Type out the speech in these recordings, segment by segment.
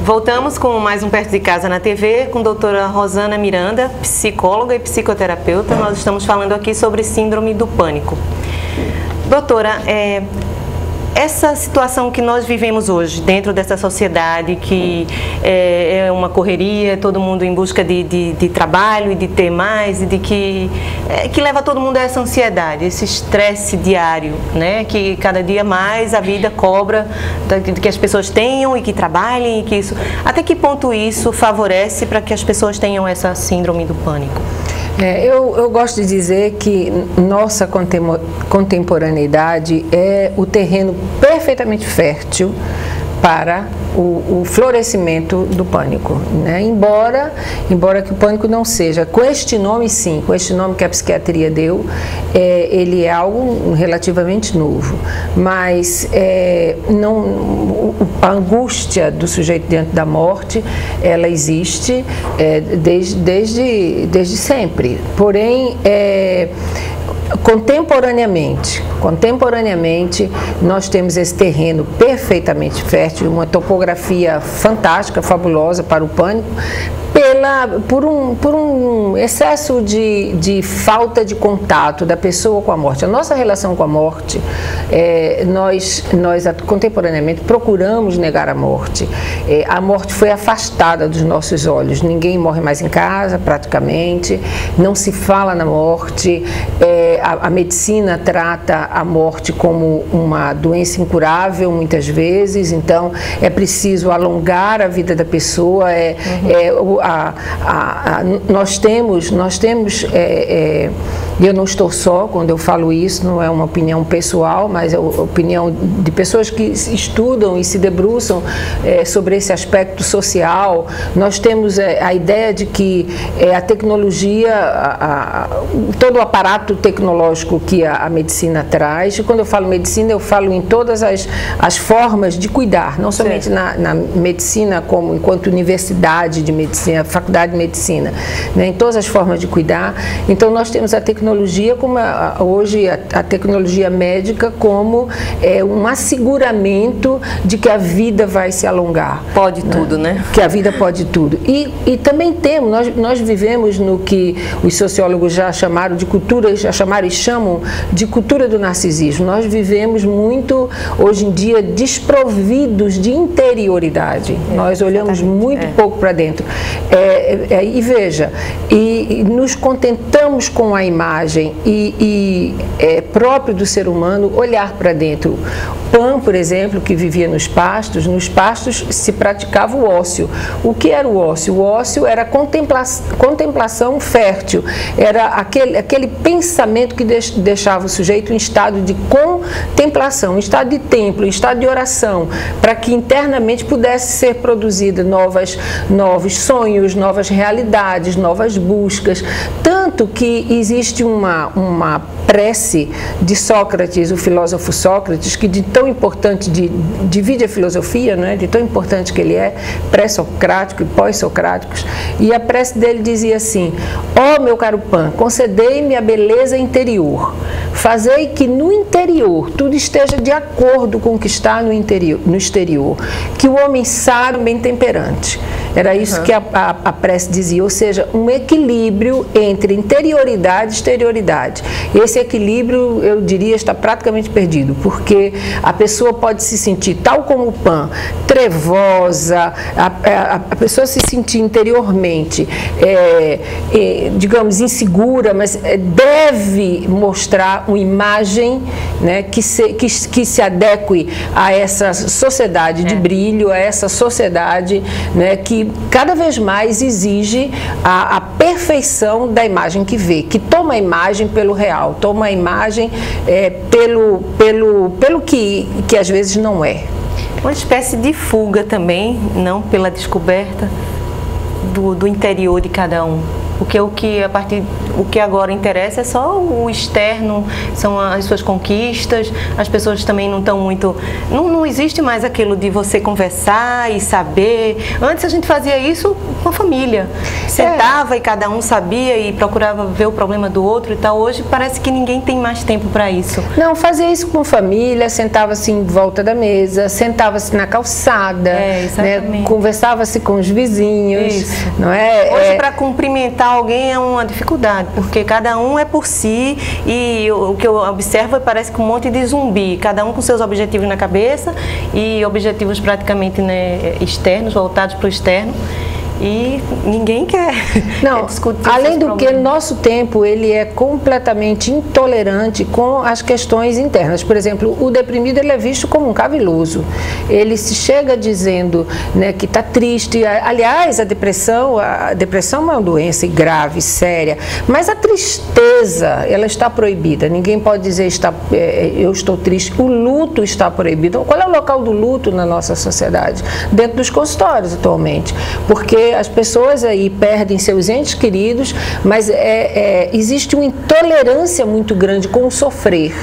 Voltamos com mais um Perto de Casa na TV com a doutora Rosana Miranda, psicóloga e psicoterapeuta. Nós estamos falando aqui sobre síndrome do pânico. Doutora, essa situação que nós vivemos hoje, dentro dessa sociedade que é uma correria, todo mundo em busca de trabalho e de ter mais, e de que leva todo mundo a essa ansiedade, esse estresse diário, né? Que cada dia mais a vida cobra de que as pessoas tenham e que trabalhem, e que isso... Até que ponto isso favorece para que as pessoas tenham essa síndrome do pânico? Eu gosto de dizer que nossa contemporaneidade é o terreno perfeitamente fértil para o florescimento do pânico, né? Embora que o pânico não seja, com este nome sim, com este nome que a psiquiatria deu, ele é algo relativamente novo, mas a angústia do sujeito diante da morte, ela existe desde sempre, porém Contemporaneamente, nós temos esse terreno perfeitamente fértil, uma topografia fantástica, fabulosa para o pânico, por um excesso de falta de contato da pessoa com a morte. A nossa relação com a morte, nós contemporaneamente procuramos negar a morte. A morte foi afastada dos nossos olhos. Ninguém morre mais em casa, praticamente. Não se fala na morte. A medicina trata a morte como uma doença incurável, muitas vezes. Então, é preciso alongar a vida da pessoa. Nós temos e eu não estou só quando eu falo isso, não é uma opinião pessoal, mas é a opinião de pessoas que estudam e se debruçam sobre esse aspecto social. Nós temos a ideia de que a tecnologia, todo o aparato tecnológico que a medicina traz, e quando eu falo medicina, eu falo em todas as formas de cuidar, não somente na medicina como enquanto universidade de medicina, faculdade de medicina, né, em todas as formas de cuidar. Então nós temos a tecnologia como hoje a tecnologia médica como um asseguramento de que a vida vai se alongar. Pode tudo, né? Que a vida pode tudo. E também nós vivemos no que os sociólogos já chamaram de cultura, e chamam de cultura do narcisismo. Nós vivemos muito, hoje em dia, desprovidos de interioridade. Nós olhamos muito pouco para dentro. E veja, e nos contentamos com a imagem e é próprio do ser humano olhar para dentro. Pan, por exemplo, que vivia nos pastos se praticava o ócio. O que era o ócio? O ócio era contemplação fértil, era aquele pensamento que deixava o sujeito em estado de contemplação, em estado de templo, em estado de oração, para que internamente pudesse ser produzida novos sonhos, novas realidades, novas buscas. Tanto que existe uma prece de Sócrates, o filósofo Sócrates, que de tão importante, divide a filosofia, não é? De tão importante que ele é, pré-socrático e pós-socráticos, e a prece dele dizia assim: ó meu caro Pan, concedei-me a beleza interior, fazei que no interior tudo esteja de acordo com o que está no exterior, que o homem sábio bem temperante. Era isso que a prece dizia, ou seja, um equilíbrio entre interioridade e exterioridade. Esse equilíbrio, eu diria, está praticamente perdido, porque a pessoa pode se sentir, tal como o Pan, trevosa, a pessoa se sentir interiormente, digamos, insegura, mas deve mostrar uma imagem, né, que se adeque a essa sociedade de brilho, a essa sociedade, né, que cada vez mais exige a perfeição da imagem que vê, que toma a imagem pelo real, toma a imagem pelo que às vezes não é. Uma espécie de fuga também, não pela descoberta do interior de cada um. Porque o que agora interessa é só o externo, são as suas conquistas, as pessoas também não estão muito... Não existe mais aquilo de você conversar e saber. Antes a gente fazia isso com a família. Sentava e cada um sabia e procurava ver o problema do outro e tal. Hoje parece que ninguém tem mais tempo para isso. Não, fazia isso com família, sentava-se em volta da mesa, sentava-se na calçada, né, conversava-se com os vizinhos. Isso. Não é? Hoje, para cumprimentar alguém é uma dificuldade, porque cada um é por si e o que eu observo parece que um monte de zumbi, cada um com seus objetivos na cabeça e objetivos praticamente, né, externos, voltados para o externo. E ninguém quer discutir. Além do que, nosso tempo ele é completamente intolerante com as questões internas. Por exemplo, o deprimido ele é visto como um caviloso. Ele se chega dizendo, né, que está triste. Aliás, a depressão é uma doença grave, séria. Mas a tristeza, ela está proibida. Ninguém pode dizer eu estou triste. O luto está proibido. Qual é o local do luto na nossa sociedade? Dentro dos consultórios atualmente. Porque as pessoas aí perdem seus entes queridos, mas existe uma intolerância muito grande com o sofrer.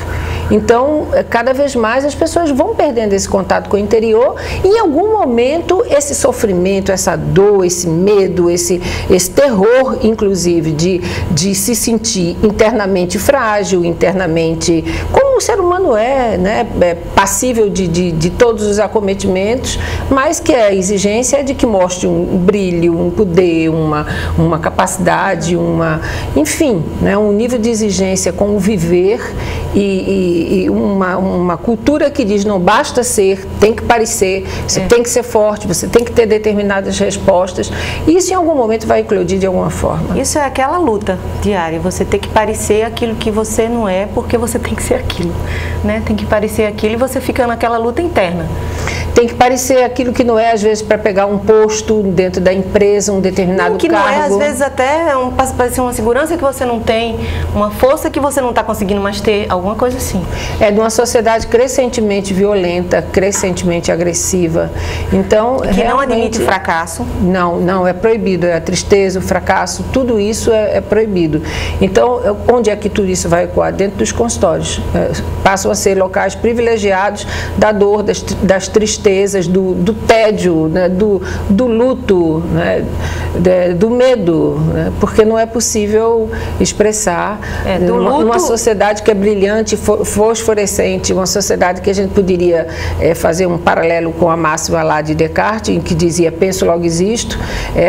Então, cada vez mais as pessoas vão perdendo esse contato com o interior e em algum momento esse sofrimento, essa dor, esse medo, esse terror, inclusive, de se sentir internamente frágil, internamente, como o ser humano né, passível de todos os acometimentos, mas que a exigência é de que mostre um brilho, um poder, uma capacidade, enfim, né, um nível de exigência com o viver e uma cultura que diz não basta ser, tem que parecer, você tem que ser forte, você tem que ter determinadas respostas. E isso em algum momento vai eclodir de alguma forma. Isso é aquela luta diária, você tem que parecer aquilo que você não é porque você tem que ser aquilo, né? Tem que parecer aquilo e você fica naquela luta interna. Tem que parecer aquilo que não é, às vezes, para pegar um posto dentro da empresa, um determinado que cargo. Não é, às vezes, até parecer uma segurança que você não tem, uma força que você não está conseguindo mais ter, alguma coisa assim. É de uma sociedade crescentemente violenta, crescentemente agressiva. Então, que não admite fracasso. Não, é proibido. A tristeza, o fracasso, tudo isso é proibido. Então, onde é que tudo isso vai ecoar? Dentro dos consultórios. Passam a ser locais privilegiados da dor, das tristezas, do tédio, né, do luto, né, do medo, né, porque não é possível expressar numa sociedade que é brilhante, fosforescente, uma sociedade que a gente poderia fazer um paralelo com a máxima lá de Descartes, em que dizia penso, logo existo.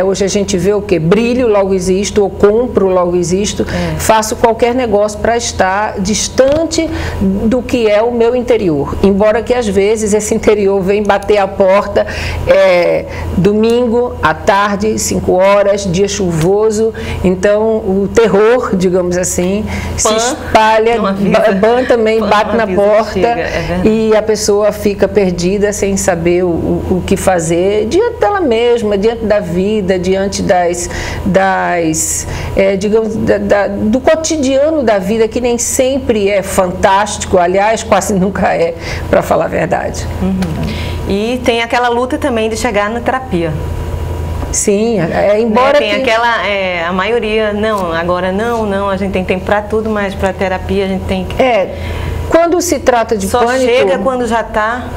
Hoje a gente vê o que? Brilho, logo existo, ou compro, logo existo. Faço qualquer negócio para estar distante do que é o meu interior, embora que às vezes esse interior vem bater a porta domingo à tarde, 5 horas, dia chuvoso, então o terror, digamos assim, se espalha, ban também bate na porta e a pessoa fica perdida sem saber o que fazer diante dela mesma, diante da vida, diante digamos, do cotidiano da vida, que nem sempre é fantástico, aliás, quase nunca é, para falar a verdade. E tem aquela luta também de chegar na terapia. Sim, embora tem aquela, a maioria, agora não, a gente tem tempo para tudo, mas para terapia a gente tem que... Quando se trata de pânico... Só chega quando já está...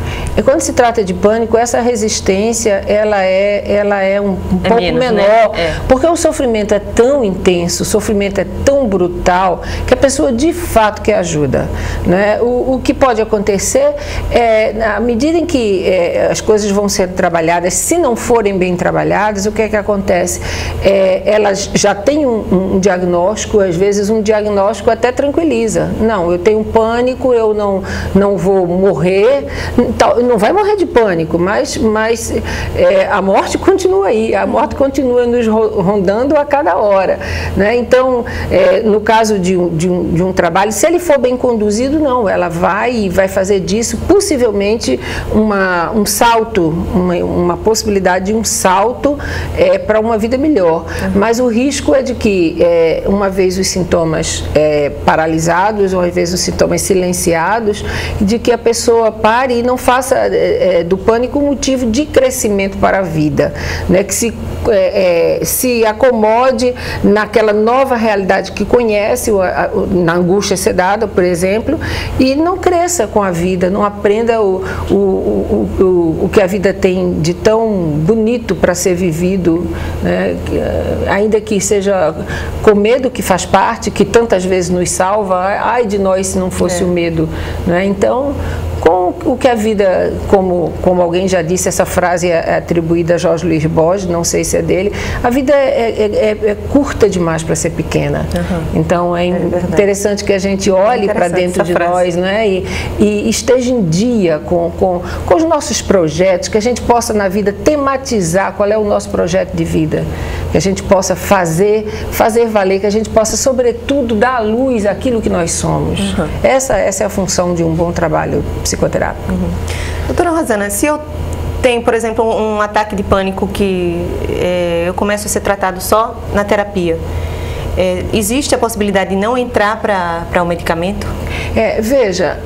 Quando se trata de pânico, essa resistência, ela é um pouco menor, né? Porque o sofrimento é tão intenso, o sofrimento é tão brutal, que a pessoa de fato quer ajuda, né? O que pode acontecer à medida em que as coisas vão sendo trabalhadas, se não forem bem trabalhadas, o que é que acontece? Elas já têm um diagnóstico, às vezes um diagnóstico até tranquiliza. Não, eu tenho pânico, eu não vou morrer, não vai morrer de pânico, mas a morte continua aí, a morte continua nos rondando a cada hora, né? Então, no caso de um trabalho, se ele for bem conduzido, não, ela vai fazer disso possivelmente um salto, uma possibilidade de um salto para uma vida melhor. Mas o risco é de que, uma vez os sintomas paralisados, uma vez os sintomas silenciados, de que a pessoa pare e não faça faça do pânico um motivo de crescimento para a vida, né? Que se acomode naquela nova realidade que conhece, na angústia sedada, por exemplo, e não cresça com a vida, não aprenda o que a vida tem de tão bonito para ser vivido, né? Ainda que seja com medo, que faz parte, que tantas vezes nos salva. Ai de nós se não fosse o medo, né? Então, com o que a vida, como alguém já disse, essa frase é atribuída a Jorge Luiz Borges, não sei se é dele, a vida é curta demais para ser pequena. Então é interessante que a gente olhe para dentro de nós, né? E esteja em dia com os nossos projetos, que a gente possa na vida tematizar qual é o nosso projeto de vida, que a gente possa fazer valer, que a gente possa, sobretudo, dar à luz aquilo que nós somos. Essa é a função de um bom trabalho psicoterápico. Doutora Rosana, se eu tenho, por exemplo, um ataque de pânico que eu começo a ser tratado só na terapia, existe a possibilidade de não entrar para o medicamento? Veja,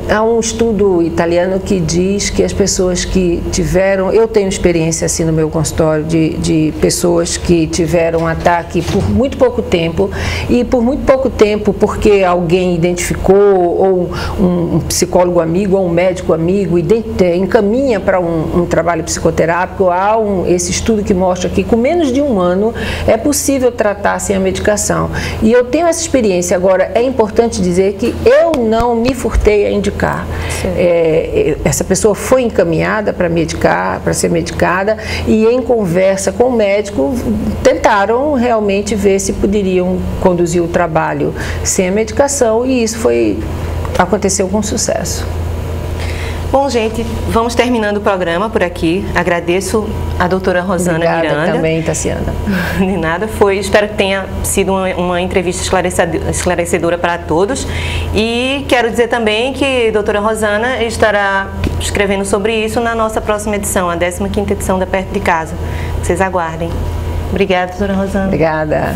há um estudo italiano que diz que as pessoas que tiveram, eu tenho experiência assim no meu consultório de pessoas que tiveram um ataque por muito pouco tempo, e por muito pouco tempo porque alguém identificou, ou um psicólogo amigo, ou um médico amigo encaminha para um trabalho psicoterápico. Há esse estudo que mostra que com menos de um ano é possível tratar sem a medicação. E eu tenho essa experiência. Agora, é importante dizer que eu não me furtei a indicar. Essa pessoa foi encaminhada para ser medicada, e em conversa com o médico tentaram realmente ver se poderiam conduzir o trabalho sem a medicação, e isso aconteceu com sucesso. Bom, gente, vamos terminando o programa por aqui. Agradeço a doutora Rosana Miranda. Obrigada também, Tassiana. De nada, espero que tenha sido uma entrevista esclarecedora para todos. E quero dizer também que a doutora Rosana estará escrevendo sobre isso na nossa próxima edição, a 15ª edição da Perto de Casa. Vocês aguardem. Obrigada, doutora Rosana. Obrigada.